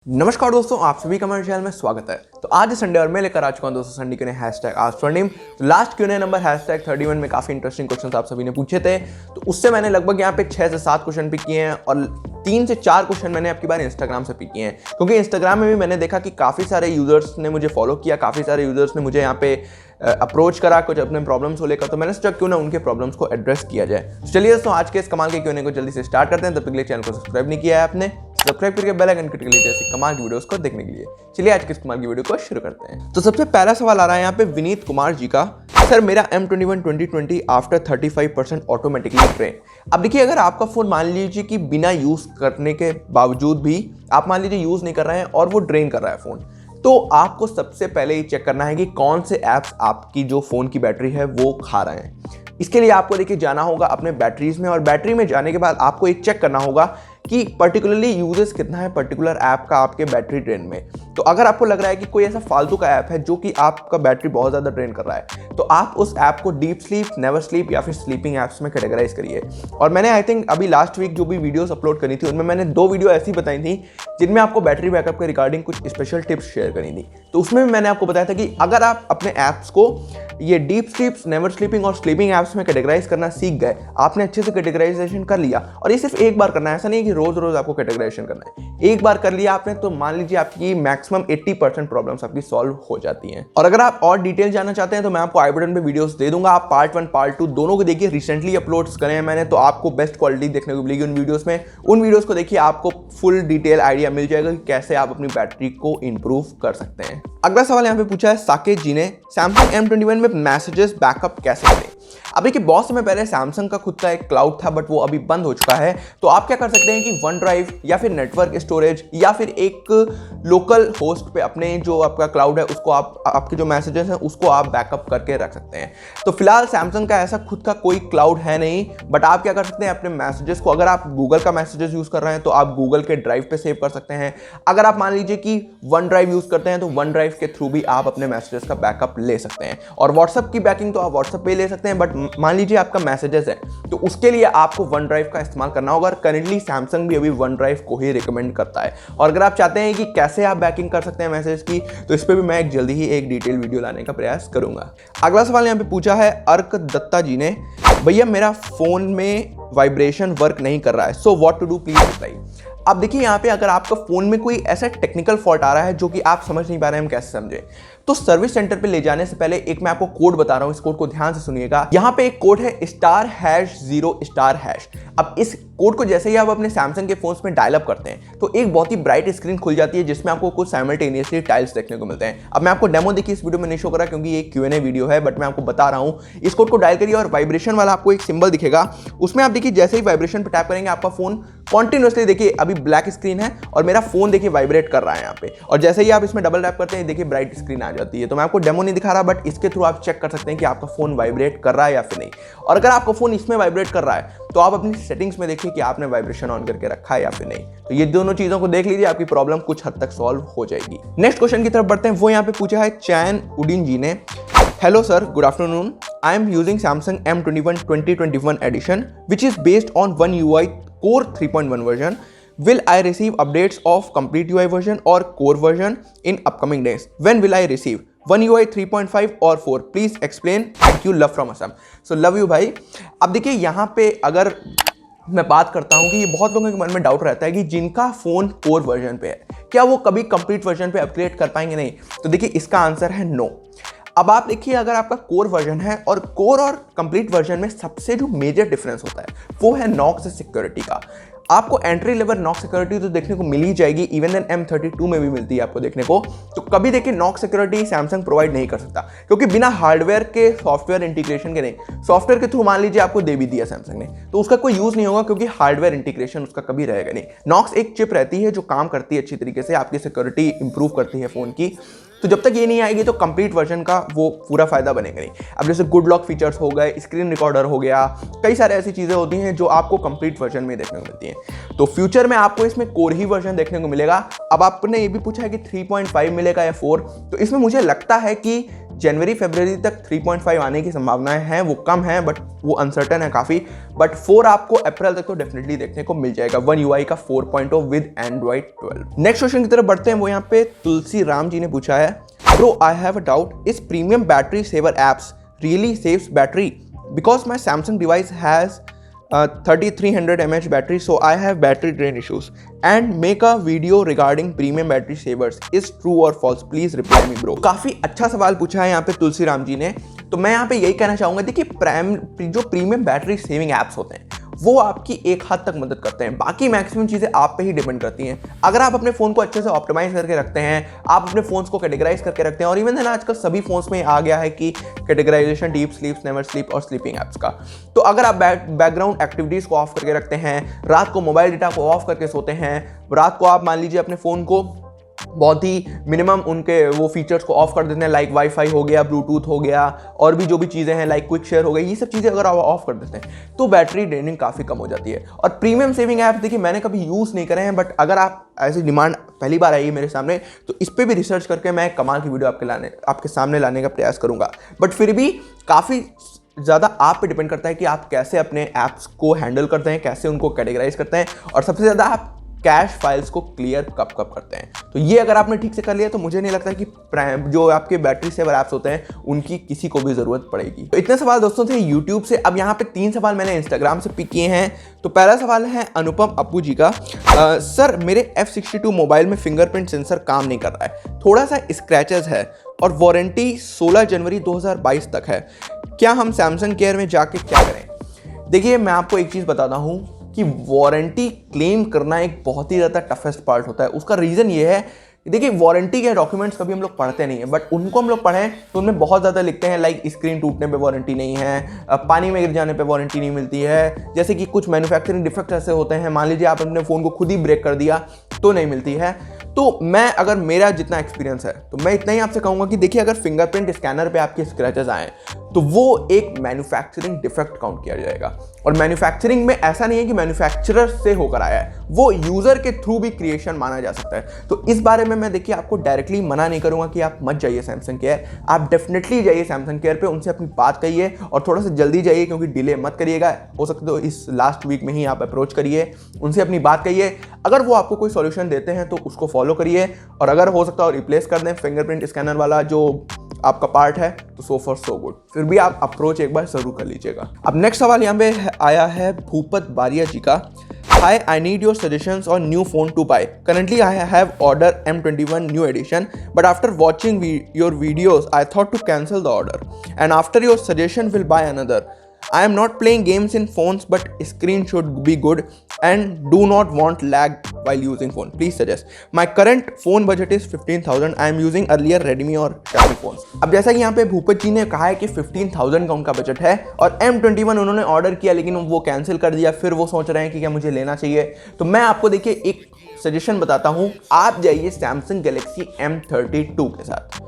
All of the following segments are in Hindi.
नमस्कार दोस्तों, आप सभी का हमारे चैनल में स्वागत है। तो आज संडे और मैं लेकर आ चुका हूं दोस्तों Sunday Q&A hashtag ask for name. तो लास्ट क्यूएनए नंबर हैशटैग 31 में काफी इंटरेस्टिंग क्वेश्चंस आप सभी ने पूछे थे, तो उससे मैंने लगभग यहाँ पे 6 से 7 क्वेश्चन पिक किए हैं और 3 से 4 क्वेश्चन मैंने आपकी बार इंस्टाग्राम से पिक किए हैं, क्योंकि इंस्टाग्राम में भी मैंने देखा कि काफ़ी सारे यूजर्स ने मुझे फॉलो किया, काफ़ी सारे यूजर्स ने मुझे यहाँ पे अप्रोच करा कुछ अपने प्रॉब्लम्स को लेकर। तो मैंने सोचा क्यों ना उनके प्रॉब्लम्स को एड्रेस किया जाए। तो चलिए दोस्तों, आज के इस कमाल के क्यूएनए को जल्दी से स्टार्ट करते हैं। तब तक के लिए चैनल को सब्सक्राइब नहीं किया है आपने, सब्सक्राइब करके बेल आइकन क्लिक कर लीजिए ऐसे कमाल की वीडियोस को देखने के लिए। चलिए आज के इस कमाल की वीडियो को शुरू करते हैं। तो सबसे पहला सवाल आ रहा है यहाँ पे विनीत कुमार जी का। सर, मेरा M21 2020 आफ्टर 35% ऑटोमेटिकली ट्रेन। अब देखिए, अगर आपका फोन मान लीजिए कि बिना यूज करने के बावजूद भी आप मान लीजिए यूज नहीं कर रहे हैं और वो ड्रेन कर रहा है फोन, तो आपको सबसे पहले ये चेक करना है कि कौन से ऐप्स आपकी जो फोन की बैटरी है वो खा रहे हैं। इसके लिए आपको देखिए जाना होगा अपने बैटरीज में, और बैटरी में जाने के बाद आपको ये चेक करना होगा कि पर्टिकुलरली यूजेस कितना है पर्टिकुलर ऐप का आपके बैटरी ड्रेन में। तो अगर आपको लग रहा है कि कोई ऐसा फालतू का ऐप है जो कि आपका बैटरी बहुत ज़्यादा ड्रेन कर रहा है, तो आप उस ऐप को डीप स्लीप, नेवर स्लीप या फिर स्लीपिंग ऐप्स में कैटेगराइज करिए। और मैंने आई थिंक अभी लास्ट वीक जो भी वीडियोस अपलोड करी थी उनमें मैंने 2 वीडियो ऐसी बताई थी जिनमें आपको बैटरी बैकअप के रिगार्डिंग कुछ स्पेशल टिप्स शेयर करी थी। तो उसमें भी मैंने आपको बताया था कि अगर आप अपने ऐप्स को ये डीप स्लीप, नेवर स्लीपिंग और स्लीपिंग ऐप्स में कैटेगराइज करना सीख गए, आपने अच्छे से कैटेगराइजेशन कर लिया, और ये सिर्फ एक बार करना है, ऐसा नहीं कि रोज रोज आपको कैटेगराइजेशन करना है। एक बार कर लिया आपने तो मान लीजिए आपकी मैक्सिमम 80% प्रॉब्लम्स आपकी सॉल्व हो जाती हैं। और अगर आप और डिटेल जानना चाहते हैं तो मैं आपको आई बटन पे वीडियोस दे दूंगा, आप पार्ट 1 पार्ट 2 दोनों को देखिए। रिसेंटली अपलोड्स करे हैं मैंने, तो आपको बेस्ट क्वालिटी देखने को मिलेगी उन वीडियोस में। उन वीडियोस को देखिए, आपको फुल डिटेल आइडिया मिल जाएगा कि कैसे आप अपनी बैटरी को इंप्रूव कर सकते हैं। अगला सवाल यहाँ पे पूछा है साकेत जी ने, सैमसंग M21 में मैसेजेस बैकअप कैसे करें। अब देखिए, बहुत समय पहले सैमसंग का खुद का एक क्लाउड था, बट वो अभी बंद हो चुका है। तो आप क्या कर सकते हैं कि वन ड्राइव या फिर नेटवर्क स्टोरेज या फिर एक लोकल होस्ट पे अपने जो आपका क्लाउड है उसको आप आपके जो मैसेजेस हैं उसको आप बैकअप करके रख सकते हैं। तो फिलहाल सैमसंग का ऐसा खुद का कोई क्लाउड है नहीं, बट आप क्या कर सकते हैं अपने मैसेजेस को, अगर आप गूगल का मैसेजेस यूज कर रहे हैं तो आप गूगल के ड्राइव पे सेव कर सकते हैं। अगर आप मान लीजिए कि वन ड्राइव यूज करते हैं तो वन ड्राइव के थ्रू भी आप अपने मैसेजेस का बैकअप ले सकते हैं। और व्हाट्सएप की बैकिंग तो आप व्हाट्सएप पे ले सकते हैं, बट मान लीजिए आपका मैसेजेस है तो उसके लिए आपको वन ड्राइव का इस्तेमाल करना होगा। और करेंटली सैमसंग भी अभी वन ड्राइव को ही रिकमेंड करता है। और अगर आप चाहते हैं कि कैसे आप बैकिंग कर सकते हैं मैसेज की, तो इस पर भी मैं जल्दी ही एक डिटेल वीडियो लाने का प्रयास करूंगा। अगला सवाल यहाँ पे पूछा है अर्क दत्ता जी ने, भैया मेरा फोन में वाइब्रेशन वर्क नहीं कर रहा है, so what to do, please reply. अब देखिए, यहाँ पे अगर आपका फोन में कोई ऐसा टेक्निकल फॉल्ट आ रहा है जो कि आप समझ नहीं पा रहे हैं, हम कैसे समझे, तो सर्विस सेंटर पे ले जाने से पहले एक मैं आपको कोड बता रहा हूं, इस कोड को ध्यान से सुनिएगा। यहाँ पे एक कोड है *#0*#। अब इस कोड को जैसे ही आप अपने सैमसंग के फोन्स में डायल अप करते हैं तो एक बहुत ही ब्राइट स्क्रीन खुल जाती है जिसमें आपको कुछ साइमल्टेनियसली टाइल्स देखने को मिलते हैं। अब मैं आपको डेमो देखिए, इस वीडियो में नहीं शो करा क्योंकि ये क्यूएनए वीडियो है, बट मैं आपको बता रहा हूँ। इस कोड को डायल करिए और वाइब्रेशन वाला आपको एक सिंबल दिखेगा, उसमें आप देखिए जैसे ही वाइब्रेशन पर टैप करेंगे आपका फोन कॉन्टिन्यूसली, देखिए अभी ब्लैक स्क्रीन है और मेरा फोन देखिए वाइब्रेट कर रहा है यहाँ पे, और जैसे ही आप इसमें डबल टैप करते हैं देखिए ब्राइट स्क्रीन आ जाती है। तो मैं आपको डेमो नहीं दिखा रहा, बट इसके थ्रू आप चेक कर सकते हैं कि आपका फोन वाइब्रेट कर रहा है या फिर नहीं। और अगर आपका फोन इसमें वाइब्रेट कर रहा है तो आप अपनी सेटिंग्स में देखिए कि आपने वाइब्रेशन ऑन करके रखा है या फिर नहीं। तो ये दोनों चीजों को देख लीजिए, आपकी प्रॉब्लम कुछ हद तक सॉल्व हो जाएगी। नेक्स्ट क्वेश्चन की तरफ बढ़ते हैं। वो यहाँ पे पूछा है चैन उडिन जी ने, hello sir, good afternoon, I am using Samsung M21 2021 edition which is based on One UI Core 3.1 version. Will I receive updates of complete UI version or core version in upcoming days? When will I receive One UI 3.5 or 4? Please explain. Thank you. Love from Assam. So love you भाई। अब देखिए, यहाँ पे अगर मैं बात करता हूँ कि ये बहुत लोगों के मन में डाउट रहता है कि जिनका फोन कोर वर्जन पे है क्या वो कभी कंप्लीट वर्जन पे अपग्रेड कर पाएंगे, नहीं। तो देखिए इसका आंसर है नो। अब आप देखिए, अगर आपका कोर वर्जन है, और कोर और कंप्लीट वर्जन में सबसे जो मेजर डिफरेंस होता है वो है नॉक्स सिक्योरिटी का। आपको एंट्री लेवल नॉक सिक्योरिटी तो देखने को मिल ही जाएगी, इवन देन M32 में भी मिलती है आपको देखने को। तो कभी देखिए नॉक सिक्योरिटी सैमसंग प्रोवाइड नहीं कर सकता, क्योंकि बिना हार्डवेयर के सॉफ्टवेयर इंटीग्रेशन के नहीं। सॉफ्टवेयर के थ्रू मान लीजिए आपको दे भी दिया सैमसंग ने, तो उसका कोई यूज नहीं होगा, क्योंकि हार्डवेयर इंटीग्रेशन उसका कभी रहेगा नहीं। नॉक्स एक चिप रहती है जो काम करती है अच्छी तरीके से, आपकी सिक्योरिटी इंप्रूव करती है फोन की। तो जब तक ये नहीं आएगी तो कंप्लीट वर्जन का वो पूरा फायदा बनेगा नहीं। अब जैसे गुड लॉक फीचर्स हो गए, स्क्रीन रिकॉर्डर हो गया, कई सारे ऐसी चीज़ें होती हैं जो आपको कंप्लीट वर्जन में देखने को मिलती हैं। तो फ्यूचर में आपको इसमें कोर ही वर्जन देखने को मिलेगा। अब आपने ये भी पूछा है कि 3.5 मिलेगा या 4, तो इसमें मुझे लगता है कि जनवरी फरवरी तक 3.5 आने की संभावनाएं हैं, वो कम है बट वो अनसर्टन है काफ़ी। बट 4 आपको अप्रैल तक तो डेफिनेटली देखने को मिल जाएगा, One UI का 4.0 विद Android 12। नेक्स्ट क्वेश्चन की तरफ बढ़ते हैं, वो यहाँ पे तुलसी राम जी ने पूछा है, bro I have a doubt, is premium battery saver apps really saves battery? Because my Samsung device has 3300 mAh battery, so I have battery drain issues and make a video regarding premium battery savers, is true or false, please reply me bro। काफी अच्छा सवाल पूछा है यहाँ पे तुलसी राम जी ने। तो मैं यहाँ पे यही कहना चाहूंगा, देखिए जो प्रीमियम बैटरी सेविंग एप्स होते हैं वो आपकी एक हद तक मदद करते हैं, बाकी मैक्सिमम चीज़ें आप पे ही डिपेंड करती हैं। अगर आप अपने फ़ोन को अच्छे से ऑप्टिमाइज करके रखते हैं, आप अपने फ़ोन्स को कैटेगराइज करके रखते हैं, और इवन देन आजकल सभी फ़ोन्स में आ गया है कि categorization deep sleep, never sleep और स्लीपिंग ऐप्स का। तो अगर आप बैकग्राउंड एक्टिविटीज़ को ऑफ करके रखते हैं, रात को मोबाइल डेटा को ऑफ करके सोते हैं, रात को आप मान लीजिए अपने फ़ोन को बहुत ही मिनिमम उनके वो फीचर्स को ऑफ कर देते हैं, लाइक वाईफाई हो गया, ब्लूटूथ हो गया, और भी जो भी चीज़ें हैं लाइक क्विक शेयर हो गई, ये सब चीज़ें अगर आप ऑफ कर देते हैं तो बैटरी ड्रेनिंग काफ़ी कम हो जाती है। और प्रीमियम सेविंग ऐप देखिए मैंने कभी यूज़ नहीं करे हैं, बट अगर आप ऐसी डिमांड पहली बार आई है मेरे सामने तो इस पर भी रिसर्च करके मैं कमाल की वीडियो आपके सामने लाने का प्रयास करूँगा। बट फिर भी काफ़ी ज़्यादा आप पे डिपेंड करता है कि आप कैसे अपने ऐप्स को हैंडल करते हैं, कैसे उनको कैटेगराइज करते हैं, और सबसे ज़्यादा आप कैश फाइल्स को क्लियर कब करते हैं। तो ये अगर आपने ठीक से कर लिया तो मुझे नहीं लगता कि जो आपके बैटरी सेवर ऐप्स होते हैं उनकी किसी को भी ज़रूरत पड़ेगी। तो इतने सवाल दोस्तों थे यूट्यूब से। अब यहाँ पे 3 सवाल मैंने इंस्टाग्राम से पिक किए हैं। तो पहला सवाल है अनुपम अप्पू जी का, सर मेरे F62 मोबाइल में फिंगरप्रिंट सेंसर काम नहीं कर रहा है, थोड़ा सा स्क्रैचेस है और वारंटी 16 जनवरी 2022 तक है, क्या हम सैमसंग केयर में जाके क्या करें? देखिए मैं आपको एक चीज़ बताता हूँ कि वारंटी क्लेम करना एक बहुत ही ज़्यादा टफेस्ट पार्ट होता है। उसका रीज़न ये है, देखिए वारंटी के डॉक्यूमेंट्स कभी हम लोग पढ़ते नहीं है, बट उनको हम लोग पढ़ें तो उनमें बहुत ज़्यादा लिखते हैं लाइक स्क्रीन टूटने पे वारंटी नहीं है, पानी में गिर जाने पे वारंटी नहीं मिलती है, जैसे कि कुछ मैन्युफैक्चरिंग डिफेक्ट ऐसे होते हैं, मान लीजिए आप अपने फ़ोन को खुद ही ब्रेक कर दिया तो नहीं मिलती है। तो मैं अगर मेरा जितना एक्सपीरियंस है तो मैं इतना ही आपसे कहूँगा कि देखिए अगर फिंगरप्रिंट स्कैनर पे आपके स्क्रैचेस आए तो वो एक मैन्युफैक्चरिंग डिफेक्ट काउंट किया जाएगा। और मैन्युफैक्चरिंग में ऐसा नहीं है कि मैन्युफैक्चरर से होकर आया है, वो यूज़र के थ्रू भी क्रिएशन माना जा सकता है। तो इस बारे में मैं देखिए आपको डायरेक्टली मना नहीं करूँगा कि आप मत जाइए सैमसंग केयर, आप डेफिनेटली जाइए सैमसंग केयर पे, उनसे अपनी बात कहिए और थोड़ा सा जल्दी जाइए क्योंकि डिले मत करिएगा। हो सकता तो इस लास्ट वीक में ही आप अप्रोच करिए, उनसे अपनी बात कहिए, अगर वो आपको कोई सॉल्यूशन देते हैं तो उसको फॉलो करिए, और अगर हो सकता है रिप्लेस कर दें फिंगरप्रिंट स्कैनर वाला जो आपका पार्ट है तो सो फॉर सो गुड, फिर भी आप अप्रोच एक बार जरूर कर लीजिएगा। अब नेक्स्ट सवाल यहाँ पे आया है भूपत बारिया जी का, Hi, I need your suggestions on new phone to buy. Currently, I have ordered M21 new edition, but after watching your videos, I thought to cancel the order. And after your suggestion, will buy another. I am not playing games in phones, but screen should be good and do not want lag while using phone. Please suggest. My current phone budget is 15,000. I am using earlier Redmi और Xiaomi phones. अब जैसा कि यहाँ पे भूपत जी ने कहा है कि 15,000 का उनका बजट है और M21 उन्होंने ऑर्डर किया लेकिन वो कैंसिल कर दिया, फिर वो सोच रहे हैं कि क्या मुझे लेना चाहिए। तो मैं आपको देखिए एक सजेशन बताता हूँ, आप जाइए सैमसंग गैलेक्सी M32 के साथ।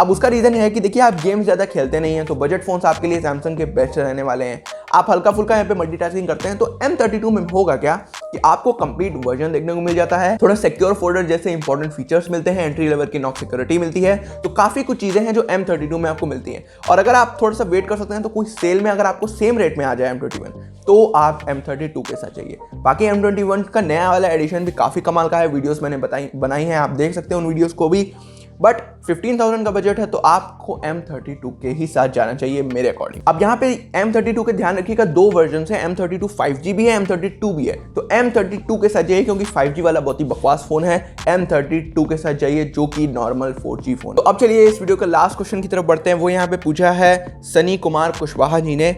अब उसका रीज़न है कि देखिए आप गेम्स ज़्यादा खेलते नहीं हैं तो बजट फ़ोन्स आपके लिए सैमसंग के बेस्ट रहने वाले हैं। आप हल्का फुल्का यहाँ पे मल्टीटास्किंग करते हैं तो M32 में होगा क्या कि आपको कंप्लीट वर्जन देखने को मिल जाता है, थोड़ा सिक्योर फोल्डर जैसे इंपॉर्टेंट फीचर्स मिलते हैं, एंट्री लेवल की नॉक सिक्योरिटी मिलती है, तो काफ़ी कुछ चीज़ें हैं जो M32 में आपको मिलती हैं। और अगर आप थोड़ा सा वेट कर सकते हैं तो कोई सेल में अगर आपको सेम रेट में आ जाए M21 तो आप M32 के साथ चाहिए। बाकी M21 का नया वाला एडिशन भी काफ़ी कमाल का है, वीडियोस मैंने बनाई हैं, आप देख सकते हैं उन वीडियोस को भी। बट 15,000 का बजट है तो आपको M32 के ही साथ जाना चाहिए मेरे अकॉर्डिंग। अब यहाँ पे M32 के ध्यान रखिएगा, 2 वर्जन है, M32 5G भी है, M32 भी है। तो M32 के साथ जाइए क्योंकि 5G वाला बहुत ही बकवास फोन है, M32 के साथ जाइए जो कि नॉर्मल 4G फोन। तो अब चलिए इस वीडियो के लास्ट क्वेश्चन की तरफ बढ़ते हैं। वो यहाँ पे पूछा है सनी कुमार कुशवाहा जी ने,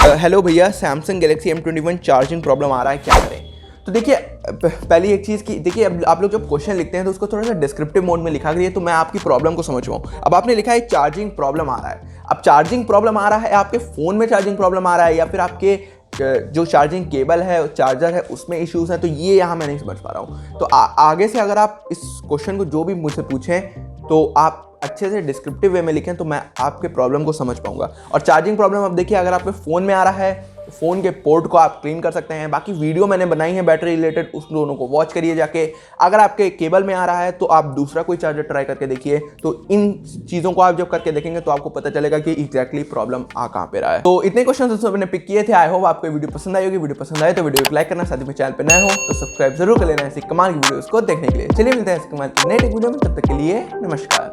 हेलो भैया Samsung Galaxy M21 charging problem आ रहा है, क्या करें? तो देखिए पहली एक चीज़ की, देखिए अब आप लोग जब क्वेश्चन लिखते हैं तो उसको थोड़ा सा डिस्क्रिप्टिव मोड में लिखा करिए तो मैं आपकी प्रॉब्लम को समझ पाऊँ। अब आपने लिखा है चार्जिंग प्रॉब्लम आ रहा है, अब चार्जिंग प्रॉब्लम आ रहा है आपके फ़ोन में चार्जिंग प्रॉब्लम आ रहा है या फिर आपके जो चार्जिंग केबल है चार्जर है उसमें इश्यूज़ हैं, तो ये यहाँ मैं नहीं समझ पा रहा हूँ। तो आगे से अगर आप इस क्वेश्चन को जो भी मुझसे पूछें तो आप अच्छे से डिस्क्रिप्टिव वे में लिखें तो मैं आपके प्रॉब्लम को समझ पाऊंगा। और चार्जिंग प्रॉब्लम अब देखिए अगर आपके फ़ोन में आ रहा है फ़ोन के पोर्ट को आप क्लीन कर सकते हैं। बाकी वीडियो मैंने बनाई है बैटरी रिलेटेड, उस दोनों को वॉच करिए जाके। अगर आपके केबल में आ रहा है तो आप दूसरा कोई चार्जर ट्राई करके देखिए। तो इन चीज़ों को आप जब करके देखेंगे तो आपको पता चलेगा कि एग्जैक्टली प्रॉब्लम आ कहाँ पे रहा है। तो इतने क्वेश्चन मैंने पिक किए थे। आई होप आपको वीडियो पसंद आई होगी। वीडियो पसंद आए तो वीडियो को लाइक करना, साथ ही चैनल पर नए हो तो सब्सक्राइब जरूर कर लेना ऐसी कमाल की वीडियोस को देखने के लिए। चलिए मिलते हैं इस कमाल की नेक्स्ट वीडियो में, तब तक के लिए नमस्कार।